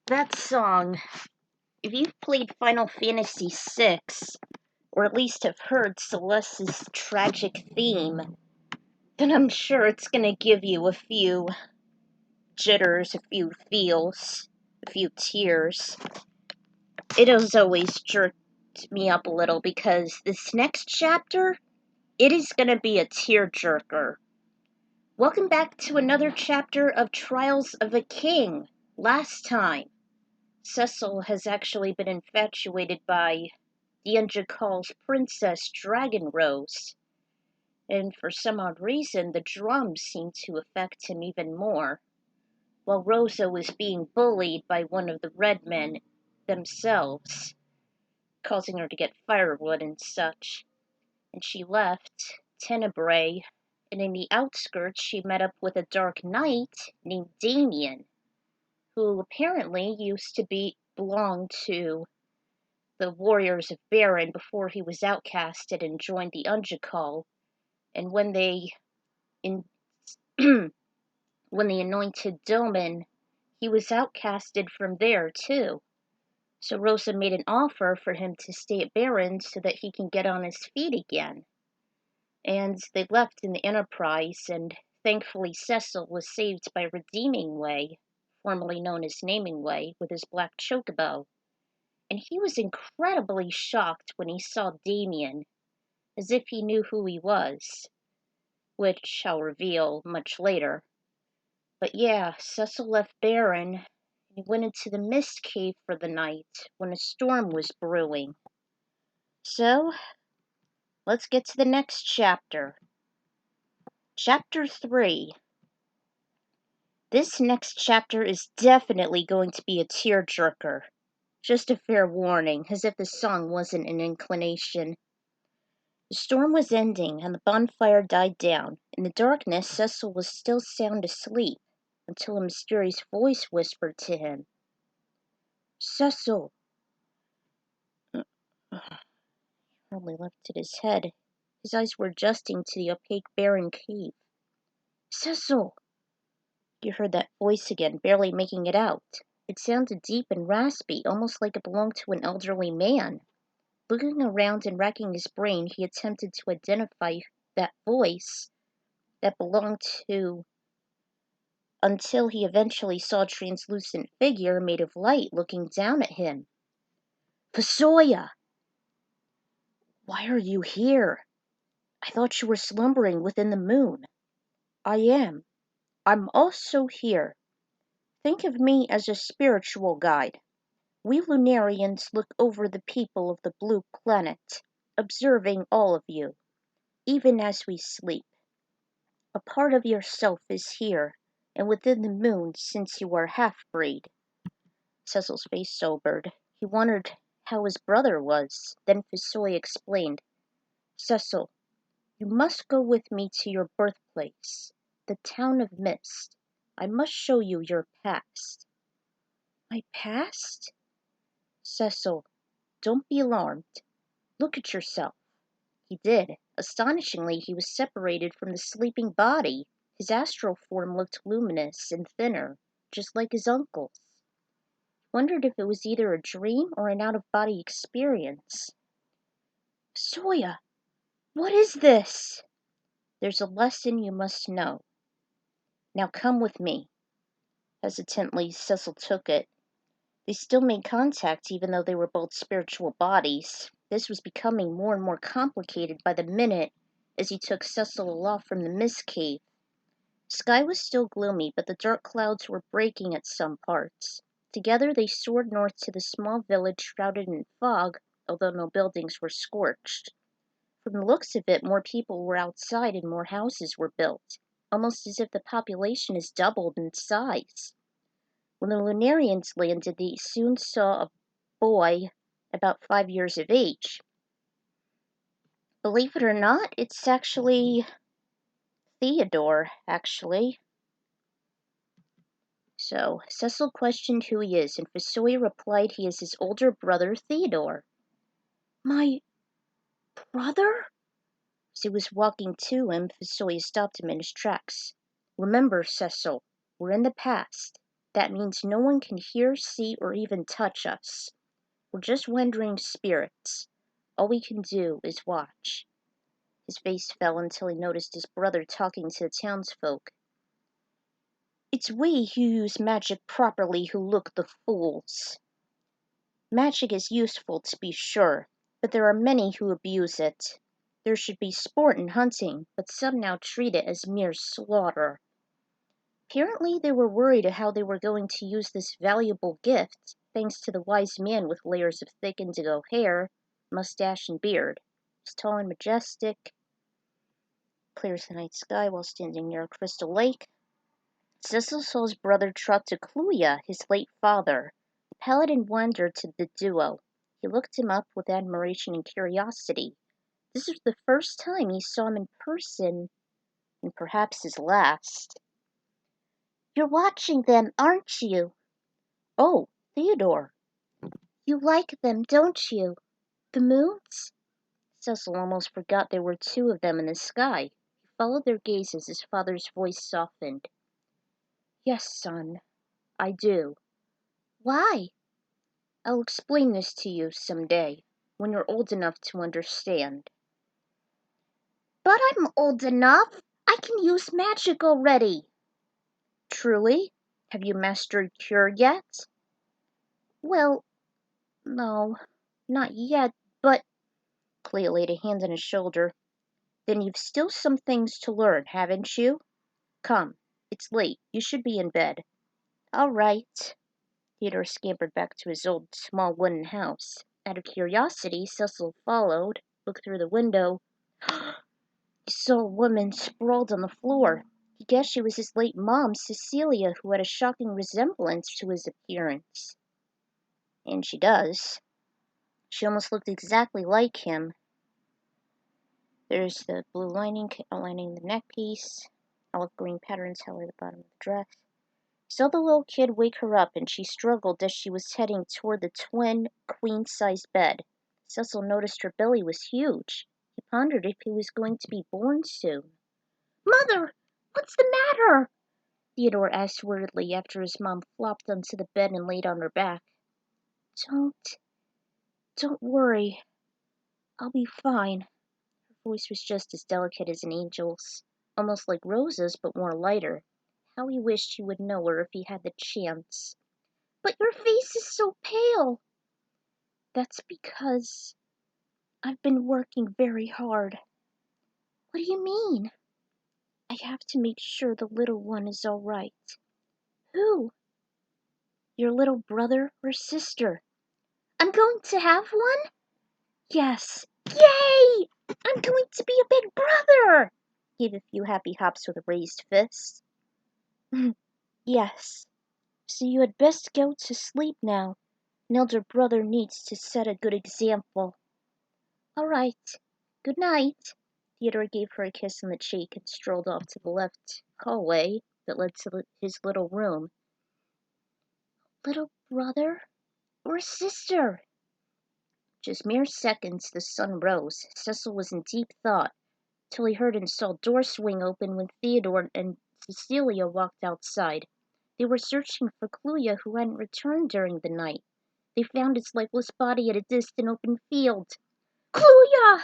That song, if you've played Final Fantasy VI, or at least have heard Celeste's tragic theme, then I'm sure it's gonna give you a few jitters, a few feels, a few tears. It has always jerked me up a little because this next chapter, it is gonna be a tearjerker. Welcome back to another chapter of Trials of a King. Last time, Cecil has actually been infatuated by the Unjakal's princess Dragon Rose, and for some odd reason the drums seem to affect him even more, while Rosa was being bullied by one of the red men themselves, causing her to get firewood and such, and she left Tenebrae, and in the outskirts she met up with a dark knight named Dameon, who apparently used to belong to the warriors of Baron before he was outcasted and joined the Unjakal. And when they when they anointed Dameon, he was outcasted from there too. So Rosa made an offer for him to stay at Baron so that he can get on his feet again. And they left in the Enterprise, and thankfully Cecil was saved by Redeeming Way, formerly known as Naming Way, with his black chocobo. And he was incredibly shocked when he saw Dameon, as if he knew who he was, which I'll reveal much later. But yeah, Cecil left Baron, and he went into the Mist Cave for the night when a storm was brewing. So, let's get to the next chapter. Chapter 3. This next chapter is definitely going to be a tearjerker. Just a fair warning, as if the song wasn't an inclination. The storm was ending, and the bonfire died down. In the darkness, Cecil was still sound asleep, until a mysterious voice whispered to him. Cecil! He hardly lifted his head. His eyes were adjusting to the opaque barren cave. Cecil! You heard that voice again, barely making it out. It sounded deep and raspy, almost like it belonged to an elderly man. Looking around and racking his brain, he attempted to identify that voice that belonged to, until he eventually saw a translucent figure made of light looking down at him. Fusoya! Why are you here? I thought you were slumbering within the moon. I am. I'm also here. Think of me as a spiritual guide. We Lunarians look over the people of the blue planet, observing all of you, even as we sleep. A part of yourself is here, and within the moon since you are half-breed. Cecil's face sobered. He wondered how his brother was. Then Fusoya explained. Cecil, you must go with me to your birthplace, the town of Mist. I must show you your past. My past? Cecil, don't be alarmed. Look at yourself. He did. Astonishingly, he was separated from the sleeping body. His astral form looked luminous and thinner, just like his uncle's. He wondered if it was either a dream or an out-of-body experience. Soya, what is this? There's a lesson you must know. Now come with me. Hesitantly, Cecil took it. They still made contact even though they were both spiritual bodies. This was becoming more and more complicated by the minute as he took Cecil aloft from the mist cave. The sky was still gloomy, but the dark clouds were breaking at some parts. Together they soared north to the small village shrouded in fog, although no buildings were scorched. From the looks of it, more people were outside and more houses were built, almost as if the population has doubled in size. When the Lunarians landed, they soon saw a boy about 5 years of age. Believe it or not, it's actually Theodore, actually. So, Cecil questioned who he is, and Fusoya replied he is his older brother, Theodore. My brother? As he was walking to him, Fusoya stopped him in his tracks. Remember, Cecil, we're in the past. That means no one can hear, see, or even touch us. We're just wandering spirits. All we can do is watch. His face fell until he noticed his brother talking to the townsfolk. It's we who use magic properly who look the fools. Magic is useful, to be sure, but there are many who abuse it. There should be sport in hunting, but some now treat it as mere slaughter. Apparently they were worried of how they were going to use this valuable gift, thanks to the wise man with layers of thick indigo hair, mustache, and beard. He's tall and majestic, clear as the night sky while standing near a crystal lake. Cecil saw his brother trot to Cluya, his late father. The Paladin wondered to the duo. He looked him up with admiration and curiosity. This was the first time he saw him in person, and perhaps his last. You're watching them, aren't you? Oh, Theodore. You like them, don't you? The moons? Cecil almost forgot there were two of them in the sky. He followed their gaze as his father's voice softened. Yes, son, I do. Why? I'll explain this to you some day, when you're old enough to understand. But I'm old enough. I can use magic already. Truly? Have you mastered cure yet? Well, no, not yet, but... Clea laid a hand on his shoulder. Then you've still some things to learn, haven't you? Come, it's late. You should be in bed. All right. Theodore scampered back to his old, small wooden house. Out of curiosity, Cecil followed, looked through the window. He saw a woman sprawled on the floor. He guessed she was his late mom, Cecilia, who had a shocking resemblance to his appearance. And she does. She almost looked exactly like him. There's the blue lining outlining the neck piece, olive green patterns color the bottom of the dress. He saw the little kid wake her up, and she struggled as she was heading toward the twin, queen-sized bed. Cecil noticed her belly was huge. He pondered if he was going to be born soon. Mother, what's the matter? Theodore asked worriedly after his mom flopped onto the bed and laid on her back. Don't worry. I'll be fine. Her voice was just as delicate as an angel's, almost like Rosa's, but more lighter. How he wished he would know her if he had the chance. But your face is so pale. That's because I've been working very hard. What do you mean? I have to make sure the little one is all right. Who? Your little brother or sister? I'm going to have one? Yes. Yay! I'm going to be a big brother! Gave a few happy hops with a raised fist. Yes. So you had best go to sleep now. An elder brother needs to set a good example. All right. Good night. Theodore gave her a kiss on the cheek and strolled off to the left hallway that led to his little room. Little brother or sister? Just mere seconds the sun rose. Cecil was in deep thought, till he heard and saw a door swing open when Theodore and Cecilia walked outside. They were searching for Cluya, who hadn't returned during the night. They found its lifeless body at a distant open field. Cluya!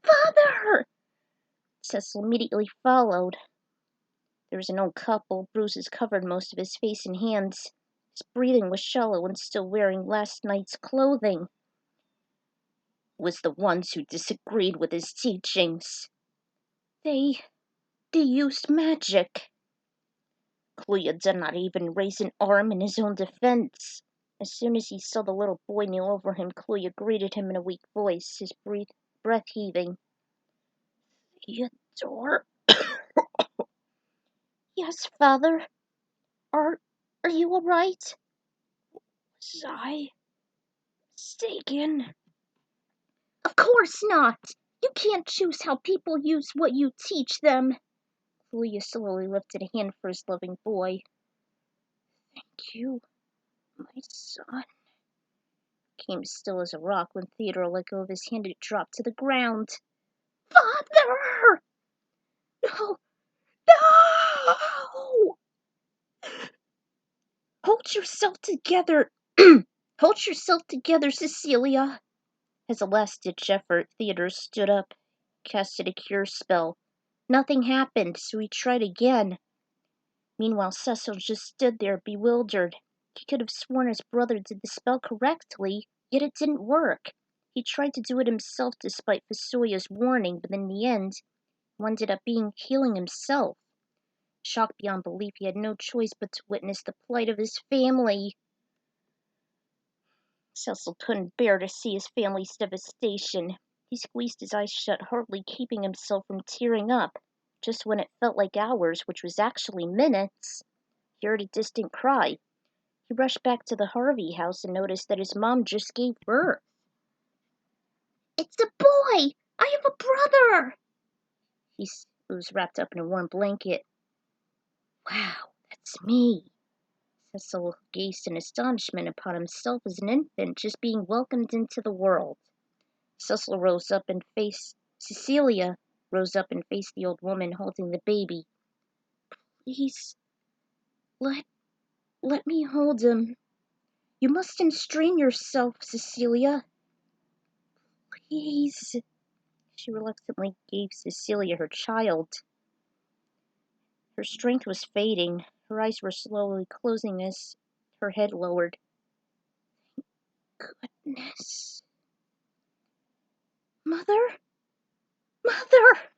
Father! Cecil immediately followed. There was an old couple. Bruises covered most of his face and hands. His breathing was shallow and still wearing last night's clothing. It was the ones who disagreed with his teachings. They used magic. Cluya did not even raise an arm in his own defense. As soon as he saw the little boy kneel over him, Cluya greeted him in a weak voice, his breath heaving. Theodore? Yes, father. Are you all right? Was I mistaken? Of course not! You can't choose how people use what you teach them. Cluya slowly lifted a hand for his loving boy. Thank you, my son. Came still as a rock when Theodore let go of his hand and it dropped to the ground. Father! No! No! Hold yourself together. Hold yourself together, Cecilia. As a last-ditch effort, Theodore stood up, casted a cure spell. Nothing happened, so he tried again. Meanwhile, Cecil just stood there, bewildered. He could have sworn his brother did the spell correctly, yet it didn't work. He tried to do it himself despite Fusoya's warning, but in the end, he ended up healing himself. Shocked beyond belief, he had no choice but to witness the plight of his family. Cecil couldn't bear to see his family's devastation. He squeezed his eyes shut, hardly keeping himself from tearing up. Just when it felt like hours, which was actually minutes, he heard a distant cry. He rushed back to the Harvey house and noticed that his mom just gave birth. "It's a boy! I have a brother!" He was wrapped up in a warm blanket. "Wow, that's me." Cecil gazed in astonishment upon himself as an infant just being welcomed into the world. Cecil rose up and faced Cecilia rose up and faced the old woman holding the baby. "Please, let me hold him. You mustn't strain yourself, Cecilia. Please." She reluctantly gave Cecilia her child. Her strength was fading. Her eyes were slowly closing as her head lowered. "Goodness. Mother? Mother!"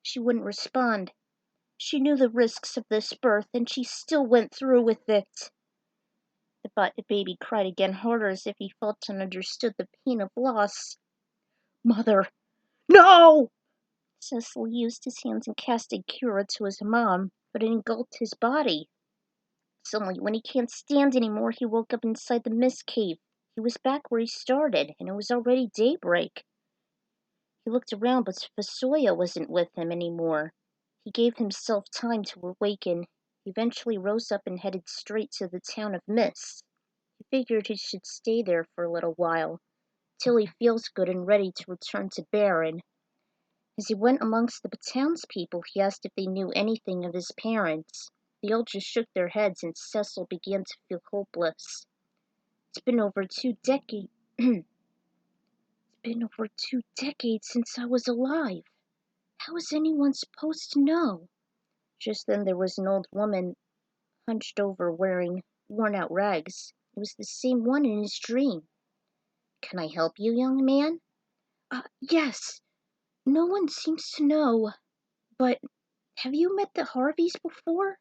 She wouldn't respond. She knew the risks of this birth, and she still went through with it. The baby cried again, harder, as if he felt and understood the pain of loss. "Mother! No!" Cecil used his hands and cast a cure to his mom, but it engulfed his body. Suddenly, when he can't stand anymore, he woke up inside the mist cave. He was back where he started, and it was already daybreak. He looked around, but Fusoya wasn't with him anymore. He gave himself time to awaken. He eventually rose up and headed straight to the town of Mist. He figured he should stay there for a little while, till he feels good and ready to return to Baron. As he went amongst the townspeople, he asked if they knew anything of his parents. The elders shook their heads, and Cecil began to feel hopeless. It's been over 2 decades. It's been over 2 decades since I was alive. How is anyone supposed to know? Just then there was an old woman hunched over wearing worn-out rags. It was the same one in his dream. "Can I help you, young man?" Yes. No one seems to know, but have you met the Harveys before?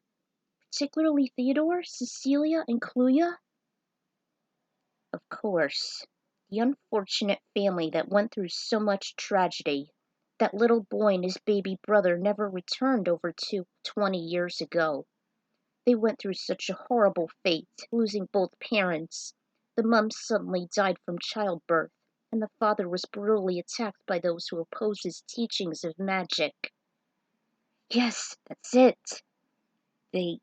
Particularly Theodore, Cecilia, and Cluya?" Of course. The unfortunate family that went through so much tragedy. That little boy and his baby brother never returned over 20 years ago. They went through such a horrible fate, losing both parents. The mom suddenly died from childbirth, and the father was brutally attacked by those who opposed his teachings of magic. Yes, that's it. They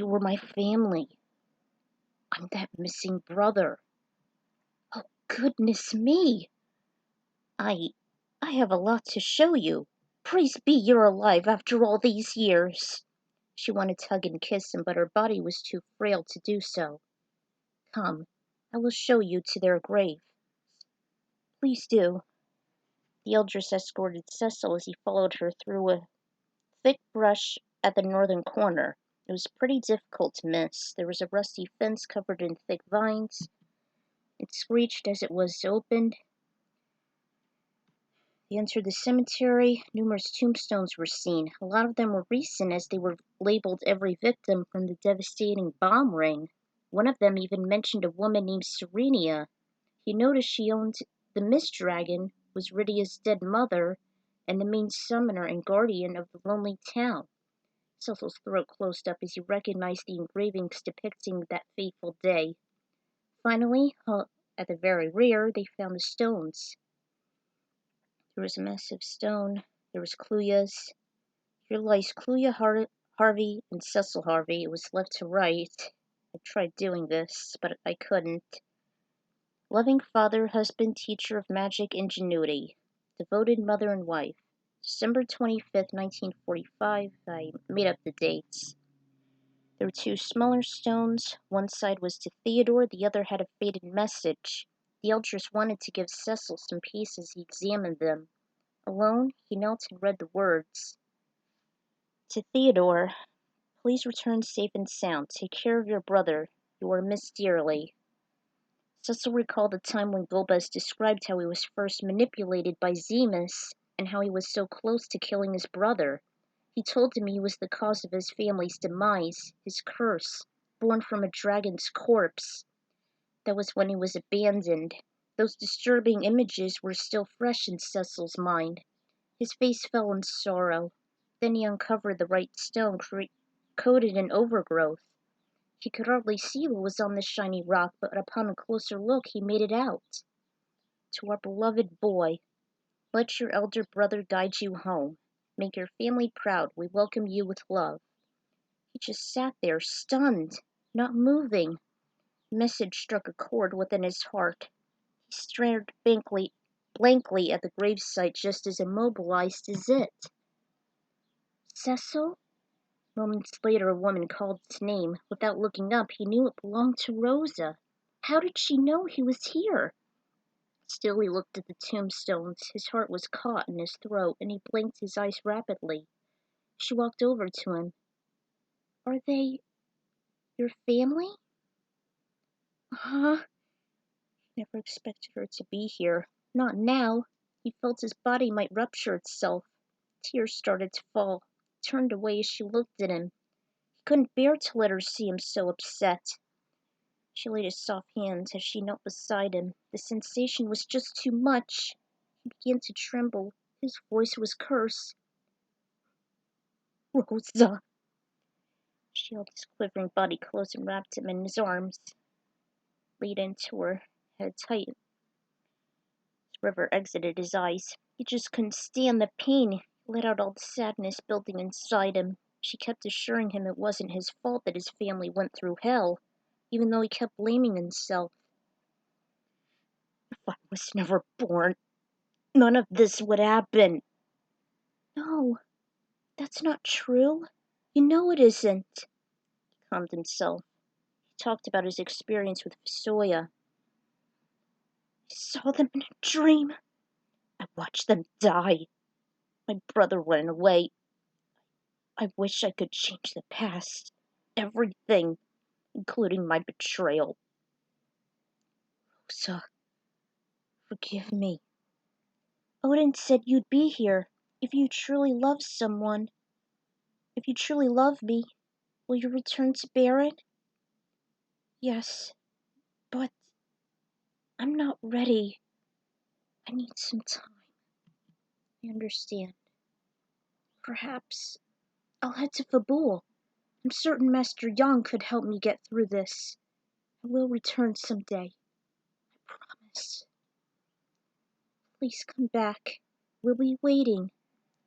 were my family. I'm that missing brother. Oh, goodness me. I have a lot to show you. Praise be you're alive after all these years." She wanted to hug and kiss him, but her body was too frail to do so. "Come, I will show you to their grave." "Please do." The elders escorted Cecil as he followed her through a thick brush at the northern corner. It was pretty difficult to miss. There was a rusty fence covered in thick vines. It screeched as it was opened. They entered the cemetery. Numerous tombstones were seen. A lot of them were recent, as they were labeled every victim from the devastating bomb ring. One of them even mentioned a woman named Serenia. He noticed she owned the Mist Dragon, was Rydia's dead mother, and the main summoner and guardian of the lonely town. Cecil's throat closed up as he recognized the engravings depicting that fateful day. Finally, at the very rear, they found the stones. There was a massive stone. There was Cluya's. Here lies Cluya Harvey and Cecil Harvey. It was left to right. I tried doing this, but I couldn't. Loving father, husband, teacher of magic ingenuity. Devoted mother and wife. December 25th, 1945. I made up the dates. There were two smaller stones. One side was to Theodore, the other had a faded message. The elders wanted to give Cecil some peace as he examined them. Alone, he knelt and read the words. To Theodore, please return safe and sound. Take care of your brother. You are missed dearly. Cecil recalled the time when Gulbez described how he was first manipulated by Zemus and how he was so close to killing his brother. He told him he was the cause of his family's demise, his curse, born from a dragon's corpse. That was when he was abandoned. Those disturbing images were still fresh in Cecil's mind. His face fell in sorrow. Then he uncovered the right stone, coated in overgrowth. He could hardly see what was on the shiny rock, but upon a closer look he made it out. To our beloved boy, let your elder brother guide you home. Make your family proud. We welcome you with love. He just sat there, stunned, not moving. The message struck a chord within his heart. He stared blankly at the gravesite just as immobilized as it. Cecil? Moments later a woman called his name. Without looking up, he knew it belonged to Rosa. How did she know he was here? Still he looked at the tombstones. His heart was caught in his throat, and he blinked his eyes rapidly. She walked over to him. Are they your family? Huh? He never expected her to be here. Not now. He felt his body might rupture itself. Tears started to fall. He turned away as she looked at him. He couldn't bear to let her see him so upset. She laid a soft hand as she knelt beside him. The sensation was just too much. He began to tremble. His voice was curse. Rosa! She held his quivering body close and wrapped him in his arms. Leaned into her, head tight. The river exited his eyes. He just couldn't stand the pain. He let out all the sadness building inside him. She kept assuring him it wasn't his fault that his family went through hell, even though he kept blaming himself. If I was never born, none of this would happen. No, that's not true. You know it isn't. He calmed himself. He talked about his experience with Fusoya. I saw them in a dream. I watched them die. My brother ran away. I wish I could change the past. Everything, including my betrayal. Rosa, forgive me. Odin said you'd be here. If you truly love someone, if you truly love me, will you return to Baron? Yes, but I'm not ready. I need some time. I understand. Perhaps I'll head to Fabul. I'm certain Master Yang could help me get through this. I will return someday. I promise. Please come back. We'll be waiting.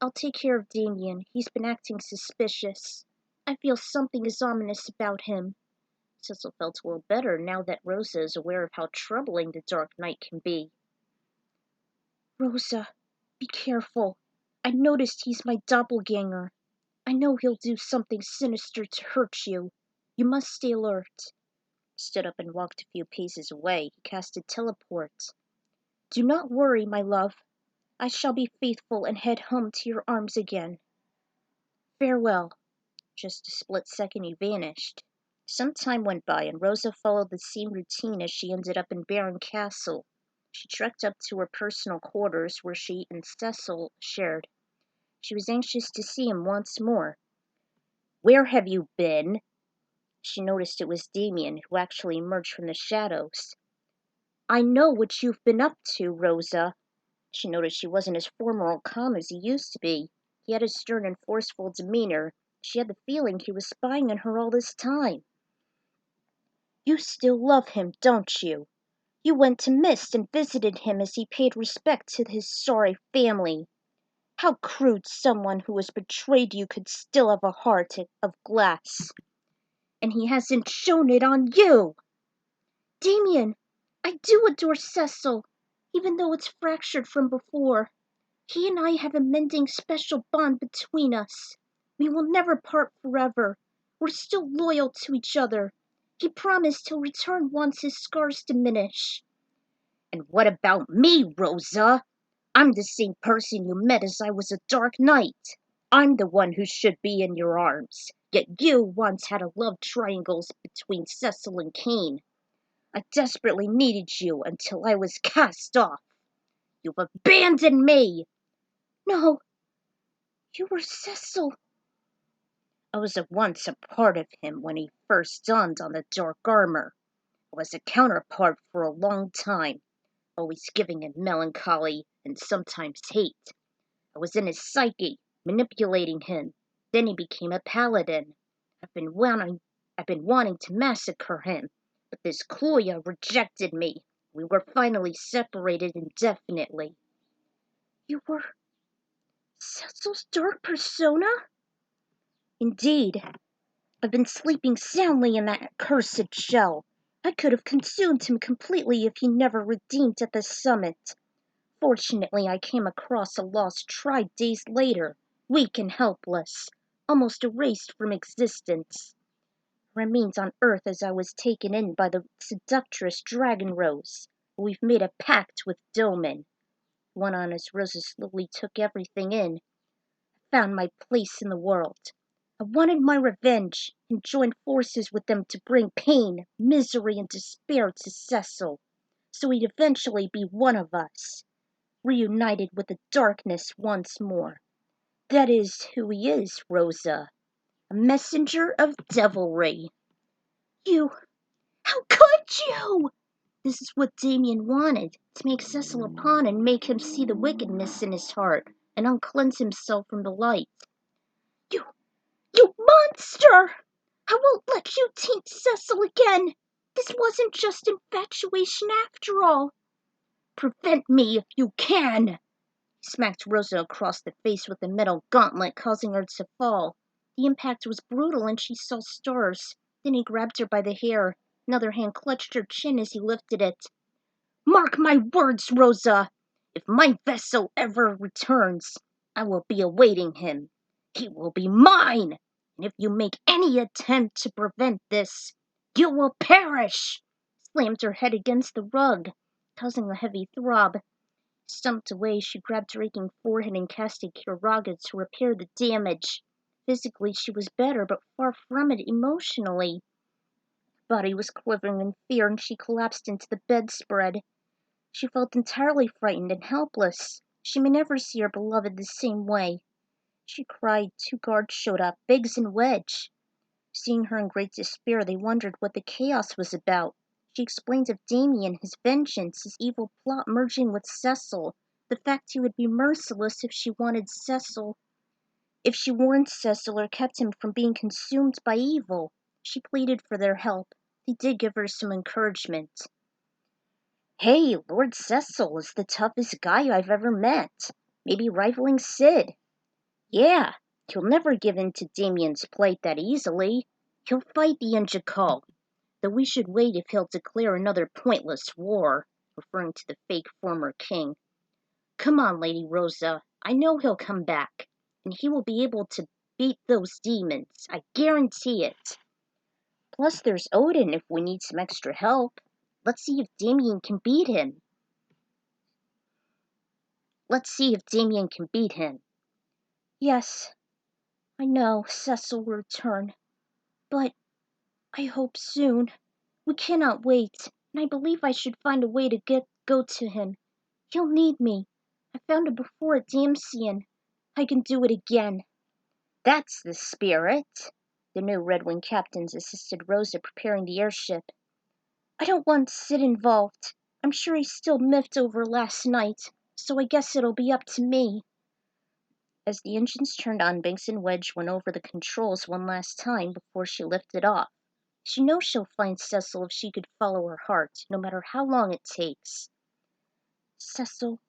I'll take care of Dameon. He's been acting suspicious. I feel something is ominous about him. Cecil felt a little better now that Rosa is aware of how troubling the Dark Knight can be. Rosa, be careful. I noticed he's my doppelganger. I know he'll do something sinister to hurt you. You must stay alert. He stood up and walked a few paces away. He casted teleport. Do not worry, my love. I shall be faithful and head home to your arms again. Farewell. Just a split second he vanished. Some time went by and Rosa followed the same routine as she ended up in Baron Castle. She trekked up to her personal quarters where she and Cecil shared. She was anxious to see him once more. Where have you been? She noticed it was Dameon, who actually emerged from the shadows. I know what you've been up to, Rosa. She noticed she wasn't as formal or calm as he used to be. He had a stern and forceful demeanor. She had the feeling he was spying on her all this time. You still love him, don't you? You went to Mist and visited him as he paid respect to his sorry family. How crude someone who has betrayed you could still have a heart of glass. And he hasn't shown it on you! Dameon, I do adore Cecil, even though it's fractured from before. He and I have a mending special bond between us. We will never part forever. We're still loyal to each other. He promised he'll return once his scars diminish. And what about me, Rosa? I'm the same person you met as I was a dark knight. I'm the one who should be in your arms. Yet you once had a love triangle between Cecil and Cain. I desperately needed you until I was cast off. You've abandoned me! No, you were Cecil. I was at once a part of him when he first donned on the dark armor. I was a counterpart for a long time, always giving him melancholy and sometimes hate. I was in his psyche, manipulating him. Then he became a paladin. I've been wanting to massacre him, but this Cloya rejected me. We were finally separated indefinitely. You were Cecil's dark persona? Indeed. I've been sleeping soundly in that accursed shell. I could have consumed him completely if he never redeemed at the summit. Fortunately, I came across a lost tribe days later, weak and helpless, almost erased from existence. Remains on Earth as I was taken in by the seductress Dragon Rose. We've made a pact with Dameon. Went on as Rosa slowly took everything in. Found my place in the world. I wanted my revenge and joined forces with them to bring pain, misery, and despair to Cecil, so he'd eventually be one of us, reunited with the darkness once more. That is who he is, Rosa. A messenger of devilry. How could you? This is what Dameon wanted, to make Cecil a pawn and make him see the wickedness in his heart and uncleanse himself from the light. You monster! I won't let you taint Cecil again. This wasn't just infatuation after all. Prevent me if you can. He smacked Rosa across the face with the metal gauntlet, causing her to fall. The impact was brutal and she saw stars. Then he grabbed her by the hair. Another hand clutched her chin as he lifted it. Mark my words, Rosa. If my vessel ever returns, I will be awaiting him. He will be mine. And if you make any attempt to prevent this, you will perish. Slammed her head against the rug, causing a heavy throb. Stumped away, she grabbed her aching forehead and cast a Kiraga to repair the damage. Physically, she was better, but far from it emotionally. Body was quivering in fear, and she collapsed into the bedspread. She felt entirely frightened and helpless. She may never see her beloved the same way. She cried. 2 guards showed up, Biggs and Wedge. Seeing her in great despair, they wondered what the chaos was about. She explained of Dameon, his vengeance, his evil plot merging with Cecil, the fact he would be merciless if she wanted Cecil. If she warned Cecil or kept him from being consumed by evil. She pleaded for their help. They did give her some encouragement. Hey, Lord Cecil is the toughest guy I've ever met. Maybe rivaling Sid. Yeah, he'll never give in to Dameon's plight that easily. He'll fight the Injikal, though we should wait if he'll declare another pointless war, referring to the fake former king. Come on, Lady Rosa, I know he'll come back, and he will be able to beat those demons, I guarantee it. Plus there's Odin if we need some extra help. Let's see if Dameon can beat him. Yes, I know Cecil will return, but I hope soon. We cannot wait, and I believe I should find a way to go to him. He'll need me. I found it before at Dameon. I can do it again. That's the spirit. The new Red Wing captains assisted Rosa preparing the airship. I don't want Sid involved. I'm sure he's still miffed over last night, so I guess it'll be up to me. As the engines turned on, Banks and Wedge went over the controls one last time before she lifted off. She knows she'll find Cecil if she could follow her heart, no matter how long it takes. Cecil,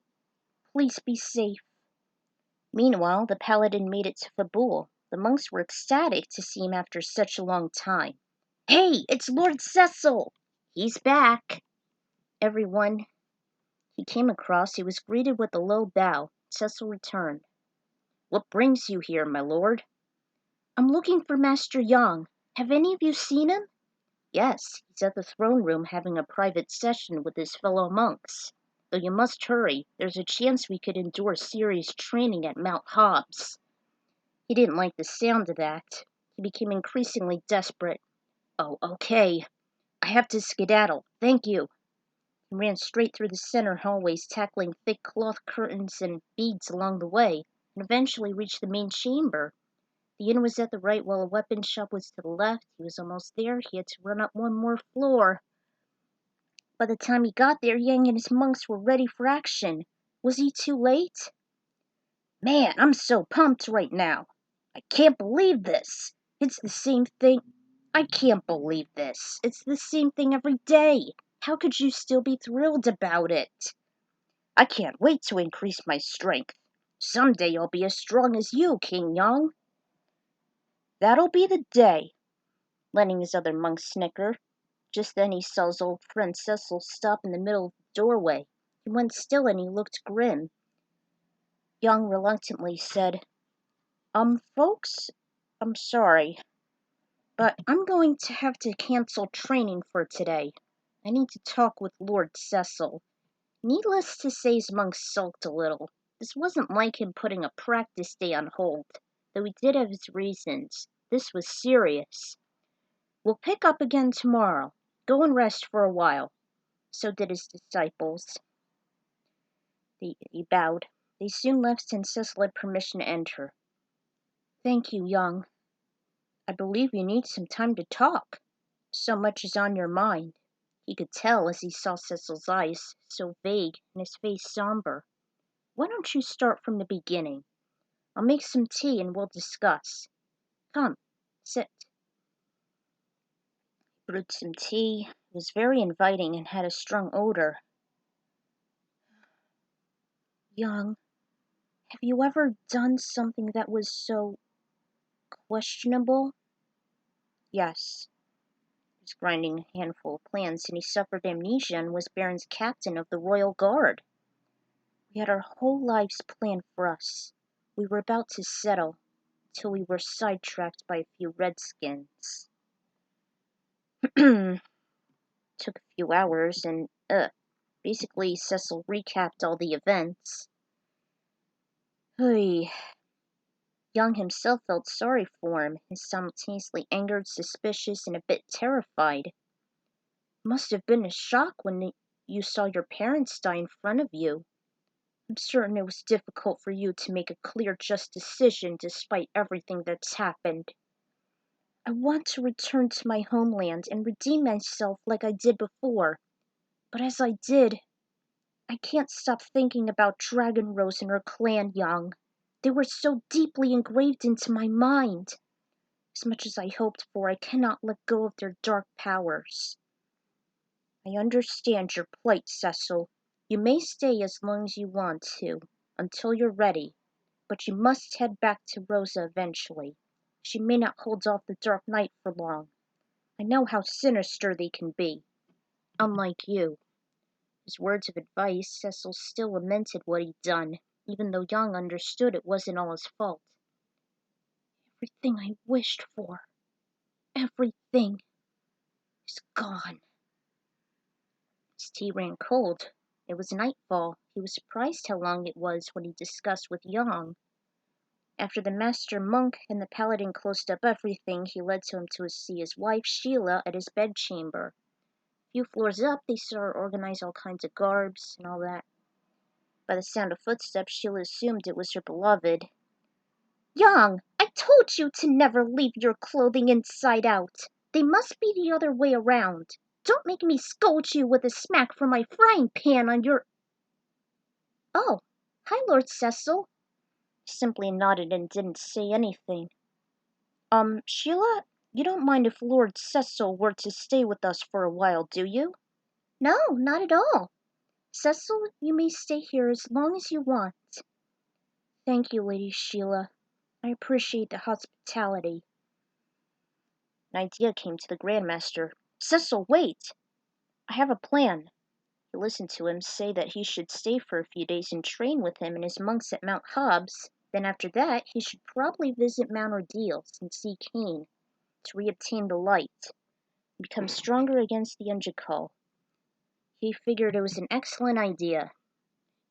please be safe. Meanwhile, the Paladin made it to Fabul. The monks were ecstatic to see him after such a long time. Hey, it's Lord Cecil! He's back! Everyone he came across, he was greeted with a low bow. Cecil returned. What brings you here, my lord? I'm looking for Master Yang. Have any of you seen him? Yes, he's at the throne room having a private session with his fellow monks. Though you must hurry, there's a chance we could endure serious training at Mount Hobbs. He didn't like the sound of that. He became increasingly desperate. Oh, okay. I have to skedaddle. Thank you. He ran straight through the center hallways, tackling thick cloth curtains and beads along the way, and eventually reached the main chamber. The inn was at the right while a weapons shop was to the left. He was almost there. He had to run up one more floor. By the time he got there, Yang and his monks were ready for action. Was he too late? Man, I'm so pumped right now. I can't believe this. It's the same thing. I can't believe this. It's the same thing every day. How could you still be thrilled about it? I can't wait to increase my strength. Someday I'll be as strong as you, King Yang. That'll be the day, letting his other monks snicker. Just then he saw his old friend Cecil stop in the middle of the doorway. He went still and he looked grim. Young reluctantly said, Folks, I'm sorry, but I'm going to have to cancel training for today. I need to talk with Lord Cecil. Needless to say, his monks sulked a little. This wasn't like him putting a practice day on hold, though he did have his reasons. This was serious. We'll pick up again tomorrow. Go and rest for a while. So did his disciples. He bowed. They soon left and Cecil had permission to enter. Thank you, Young. I believe you need some time to talk. So much is on your mind. He could tell as he saw Cecil's eyes, so vague, and his face somber. Why don't you start from the beginning? I'll make some tea and we'll discuss. Come, sit. He brewed some tea. It was very inviting and had a strong odor. Young, have you ever done something that was so questionable? Yes. He was grinding a handful of plans, and he suffered amnesia and was Baron's captain of the Royal Guard. We had our whole lives planned for us. We were about to settle, till we were sidetracked by a few redskins. Took a few hours, and, basically Cecil recapped all the events. Young himself felt sorry for him, and simultaneously angered, suspicious, and a bit terrified. Must have been a shock when you saw your parents die in front of you. I'm certain it was difficult for you to make a clear, just decision despite everything that's happened. I want to return to my homeland and redeem myself like I did before. But as I did, I can't stop thinking about Dragon Rose and her clan, Young. They were so deeply engraved into my mind. As much as I hoped for, I cannot let go of their dark powers. I understand your plight, Cecil. You may stay as long as you want to, until you're ready, but you must head back to Rosa eventually. She may not hold off the Dark Knight for long. I know how sinister they can be, unlike you. His words of advice, Cecil still lamented what he'd done, even though Young understood it wasn't all his fault. Everything I wished for, everything, is gone. His tea ran cold. It was nightfall. He was surprised how long it was when he discussed with Young. After the master monk and the paladin closed up everything, he led him to see his wife, Sheila, at his bedchamber. A few floors up, they saw her organize all kinds of garbs and all that. By the sound of footsteps, Sheila assumed it was her beloved. Young, I told you to never leave your clothing inside out. They must be the other way around. Don't make me scold you with a smack from my frying pan on your... Oh, hi, Lord Cecil. He simply nodded and didn't say anything. Sheila, you don't mind if Lord Cecil were to stay with us for a while, do you? No, not at all. Cecil, you may stay here as long as you want. Thank you, Lady Sheila. I appreciate the hospitality. An idea came to the Grandmaster. Cecil, wait! I have a plan. He listened to him say that he should stay for a few days and train with him and his monks at Mount Hobbs. Then after that, he should probably visit Mount Ordeals and see Cain. to reobtain the light and become stronger against the Unjakal. He figured it was an excellent idea.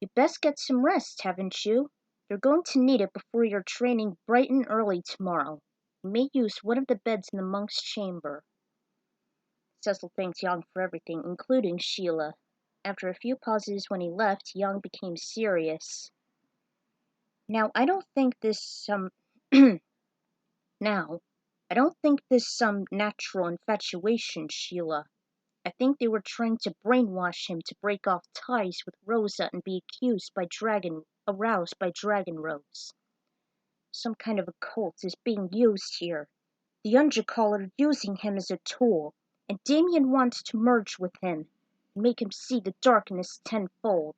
You'd best get some rest, haven't you? You're going to need it before your training bright and early tomorrow. You may use one of the beds in the monk's chamber. Cecil thanked Yang for everything, including Sheila. After a few pauses when he left, Yang became serious. Now, I don't think this some natural infatuation, Sheila. I think they were trying to brainwash him to break off ties with Rosa and be aroused by Dragon Rose. Some kind of a cult is being used here. The Unjakal are using him as a tool, and Dameon wants to merge with him and make him see the darkness tenfold.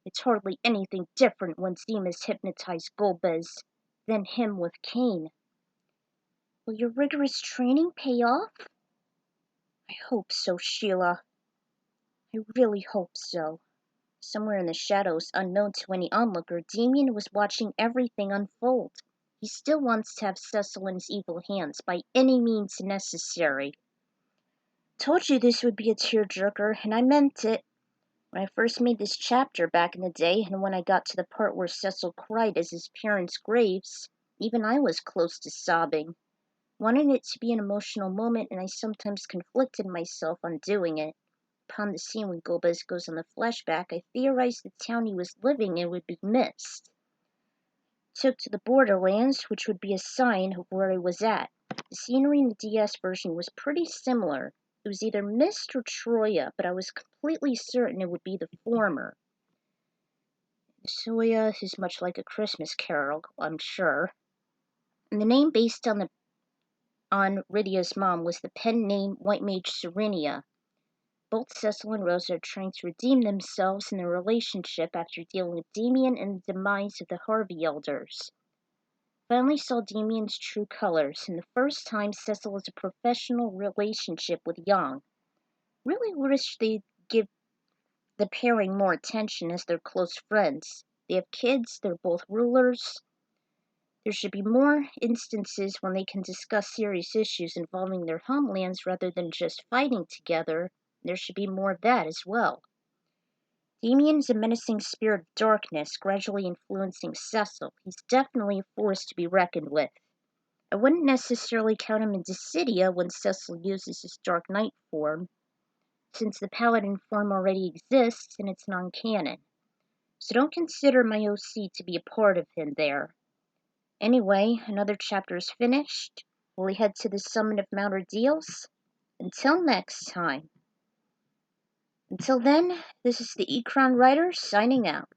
It's hardly anything different when Zima's hypnotized Golbez, then him with Cain. Will your rigorous training pay off? I hope so, Sheila. I really hope so. Somewhere in the shadows, unknown to any onlooker, Dameon was watching everything unfold. He still wants to have Cecil in his evil hands by any means necessary. Told you this would be a tearjerker, and I meant it. When I first made this chapter back in the day, and when I got to the part where Cecil cried as his parents' graves, even I was close to sobbing. Wanted it to be an emotional moment, and I sometimes conflicted myself on doing it. Upon the scene when Golbez goes on the flashback, I theorized the town he was living in would be missed. Took to the borderlands, which would be a sign of where I was at. The scenery in the DS version was pretty similar. It was either Mist or Troya, but I was completely certain it would be the former. Fusoya is much like a Christmas carol, I'm sure. And the name based on Rydia's mom was the pen name White Mage Serenia. Both Cecil and Rosa are trying to redeem themselves in their relationship after dealing with Dameon and the demise of the Harvey elders. Finally saw Dameon's true colors, and the first time Cecil has a professional relationship with Yang. Really wish they'd give the pairing more attention as they're close friends. They have kids, they're both rulers. There should be more instances when they can discuss serious issues involving their homelands rather than just fighting together. There should be more of that as well. Dameon is a menacing spirit of darkness, gradually influencing Cecil. He's definitely a force to be reckoned with. I wouldn't necessarily count him in Dissidia when Cecil uses his Dark Knight form, since the Paladin form already exists and it's non-canon. So don't consider my OC to be a part of him there. Anyway, another chapter is finished. Will we head to the summit of Mount Ordeals? Until next time. Until then, this is the Ekron Writer signing out.